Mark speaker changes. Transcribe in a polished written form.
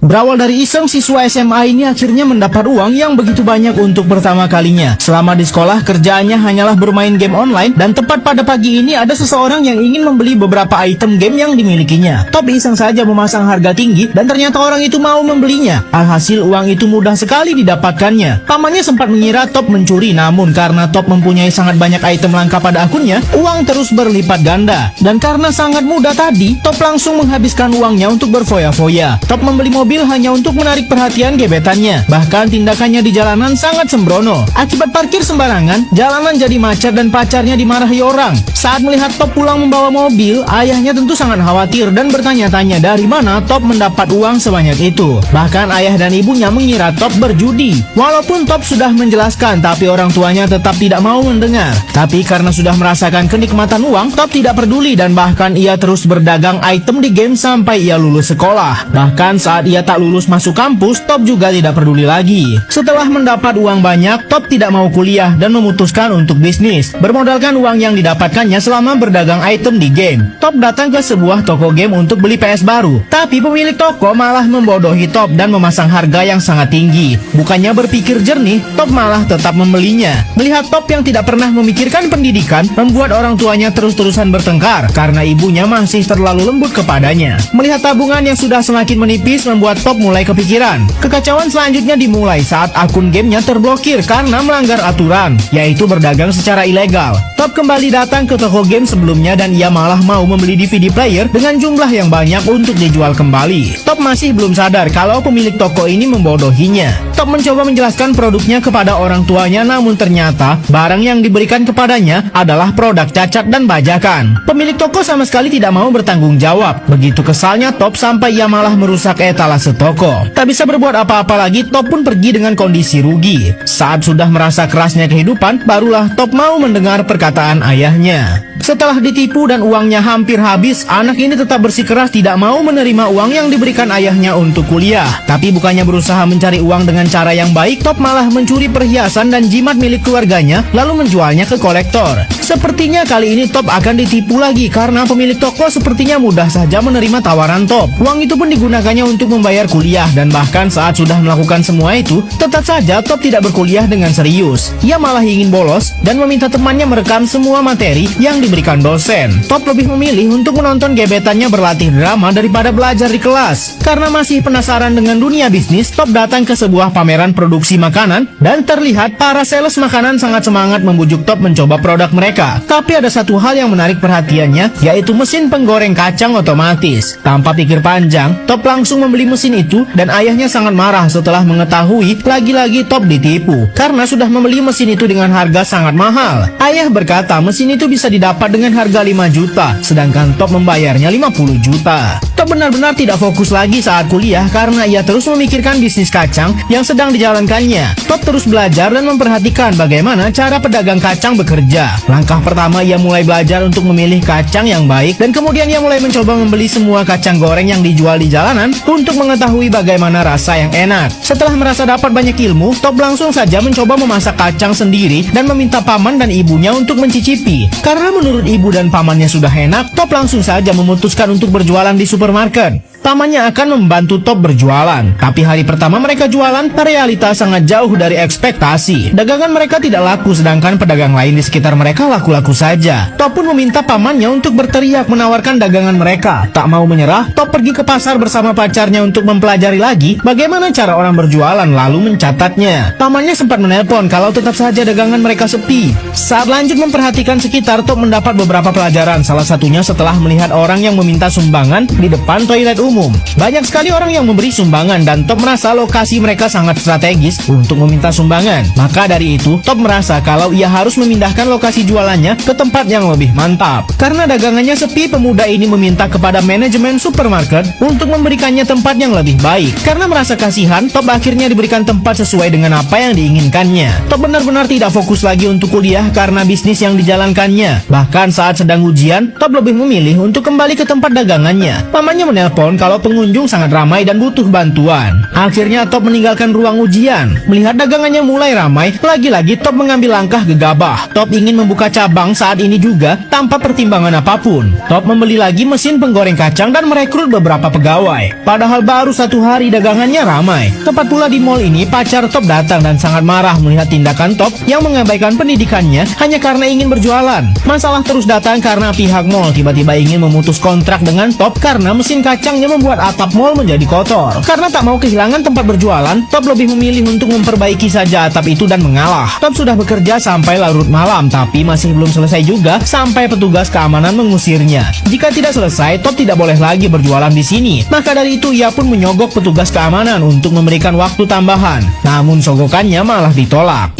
Speaker 1: Berawal dari iseng, siswa SMA ini akhirnya mendapat uang yang begitu banyak untuk pertama kalinya. Selama di sekolah, kerjaannya hanyalah bermain game online, dan tepat pada pagi ini ada seseorang yang ingin membeli beberapa item game yang dimilikinya. Top iseng saja memasang harga tinggi, dan ternyata orang itu mau membelinya. Alhasil uang itu mudah sekali didapatkannya. Pamannya sempat mengira Top mencuri, namun karena Top mempunyai sangat banyak item langka pada akunnya, uang terus berlipat ganda. Dan karena sangat mudah tadi, Top langsung menghabiskan uangnya untuk berfoya-foya. Top membeli mobil hanya untuk menarik perhatian gebetannya. Bahkan tindakannya di jalanan sangat sembrono. Akibat parkir sembarangan, jalanan jadi macet dan pacarnya dimarahi orang. Saat melihat Top pulang membawa mobil, ayahnya tentu sangat khawatir dan bertanya-tanya dari mana Top mendapat uang sebanyak itu. Bahkan ayah dan ibunya mengira Top berjudi. Walaupun Top sudah menjelaskan, tapi orang tuanya tetap tidak mau mendengar. Tapi karena sudah merasakan kenikmatan uang, Top tidak peduli dan bahkan ia terus berdagang item di game sampai ia lulus sekolah. Bahkan saat ia tak lulus masuk kampus, Top juga tidak peduli lagi. Setelah mendapat uang banyak, Top tidak mau kuliah dan memutuskan untuk bisnis. Bermodalkan uang yang didapatkannya selama berdagang item di game, Top datang ke sebuah toko game untuk beli PS baru. Tapi pemilik toko malah membodohi Top dan memasang harga yang sangat tinggi. Bukannya berpikir jernih, Top malah tetap membelinya. Melihat Top yang tidak pernah memikirkan pendidikan, membuat orang tuanya terus-terusan bertengkar karena ibunya masih terlalu lembut kepadanya. Melihat tabungan yang sudah semakin menipis, membuat Top mulai kepikiran. Kekacauan selanjutnya dimulai saat akun gamenya terblokir karena melanggar aturan, yaitu berdagang secara ilegal. Top kembali datang ke toko game sebelumnya dan ia malah mau membeli DVD player dengan jumlah yang banyak untuk dijual kembali. Top masih belum sadar kalau pemilik toko ini membodohinya. Top mencoba menjelaskan produknya kepada orang tuanya, namun ternyata barang yang diberikan kepadanya adalah produk cacat dan bajakan. Pemilik toko sama sekali tidak mau bertanggung jawab. Begitu kesalnya Top sampai ia malah merusak etalase toko. Tak bisa berbuat apa-apa lagi, Top pun pergi dengan kondisi rugi. Saat sudah merasa kerasnya kehidupan, barulah Top mau mendengar perkataan ayahnya. Setelah ditipu dan uangnya hampir habis, anak ini tetap bersikeras tidak mau menerima uang yang diberikan ayahnya untuk kuliah. Tapi bukannya berusaha mencari uang dengan cara yang baik, Top malah mencuri perhiasan dan jimat milik keluarganya lalu menjualnya ke kolektor. Sepertinya kali ini Top akan ditipu lagi karena pemilik toko sepertinya mudah saja menerima tawaran Top. Uang itu pun digunakannya untuk membayar kuliah, dan bahkan saat sudah melakukan semua itu, tetap saja Top tidak berkuliah dengan serius. Ia malah ingin bolos dan meminta temannya merekam semua materi yang diberikan dosen. Top lebih memilih untuk menonton gebetannya berlatih drama daripada belajar di kelas. Karena masih penasaran dengan dunia bisnis, Top datang ke sebuah pameran produksi makanan dan terlihat para sales makanan sangat semangat membujuk Top mencoba produk mereka. Tapi ada satu hal yang menarik perhatiannya, yaitu mesin penggoreng kacang otomatis. Tanpa pikir panjang, Top langsung membeli mesin itu dan ayahnya sangat marah setelah mengetahui lagi-lagi Top ditipu karena sudah membeli mesin itu dengan harga sangat mahal. Ayah berkata mesin itu bisa didapat dengan harga 5 juta, sedangkan Top membayarnya 50 juta. Top benar-benar tidak fokus lagi saat kuliah karena ia terus memikirkan bisnis kacang yang sedang dijalankannya. Top terus belajar dan memperhatikan bagaimana cara pedagang kacang bekerja. Langkah pertama, ia mulai belajar untuk memilih kacang yang baik, dan kemudian ia mulai mencoba membeli semua kacang goreng yang dijual di jalanan untuk mengetahui bagaimana rasa yang enak. Setelah merasa dapat banyak ilmu, Top langsung saja mencoba memasak kacang sendiri dan meminta paman dan ibunya untuk mencicipi. Karena menurut ibu dan pamannya sudah enak, Top langsung saja memutuskan untuk berjualan di supermarket. Pamannya akan membantu Top berjualan. Tapi hari pertama mereka jualan, realita sangat jauh dari ekspektasi. Dagangan mereka tidak laku, sedangkan pedagang lain di sekitar mereka laku-laku saja. Top pun meminta pamannya untuk berteriak menawarkan dagangan mereka. Tak mau menyerah, Top pergi ke pasar bersama pacarnya untuk mempelajari lagi bagaimana cara orang berjualan lalu mencatatnya. Pamannya sempat menelpon kalau tetap saja dagangan mereka sepi. Saat lanjut memperhatikan sekitar, Top mendapat beberapa pelajaran. Salah satunya setelah melihat orang yang meminta sumbangan di depan toilet umum. Banyak sekali orang yang memberi sumbangan dan Top merasa lokasi mereka sangat strategis untuk meminta sumbangan. Maka dari itu, Top merasa kalau ia harus memindahkan lokasi jualannya ke tempat yang lebih mantap. Karena dagangannya sepi, pemuda ini meminta kepada manajemen supermarket untuk memberikannya tempat yang lebih baik. Karena merasa kasihan, Top akhirnya diberikan tempat sesuai dengan apa yang diinginkannya. Top benar-benar tidak fokus lagi untuk kuliah karena bisnis yang dijalankannya. Bahkan Bahkan saat sedang ujian, Top lebih memilih untuk kembali ke tempat dagangannya. Mamanya menelpon kalau pengunjung sangat ramai dan butuh bantuan. Akhirnya Top meninggalkan ruang ujian. Melihat dagangannya mulai ramai, lagi-lagi Top mengambil langkah gegabah. Top ingin membuka cabang saat ini juga tanpa pertimbangan apapun. Top membeli lagi mesin penggoreng kacang dan merekrut beberapa pegawai. Padahal baru 1 hari dagangannya ramai. Tepat pula di mall ini, pacar Top datang dan sangat marah melihat tindakan Top yang mengabaikan pendidikannya hanya karena ingin berjualan. Masalah terus datang karena pihak mall tiba-tiba ingin memutus kontrak dengan Top karena mesin kacangnya membuat atap mall menjadi kotor. Karena tak mau kehilangan tempat berjualan, Top lebih memilih untuk memperbaiki saja atap itu dan mengalah. Top sudah bekerja sampai larut malam, tapi masih belum selesai juga sampai petugas keamanan mengusirnya. Jika tidak selesai, Top tidak boleh lagi berjualan di sini. Maka dari itu ia pun menyogok petugas keamanan untuk memberikan waktu tambahan. Namun sogokannya malah ditolak.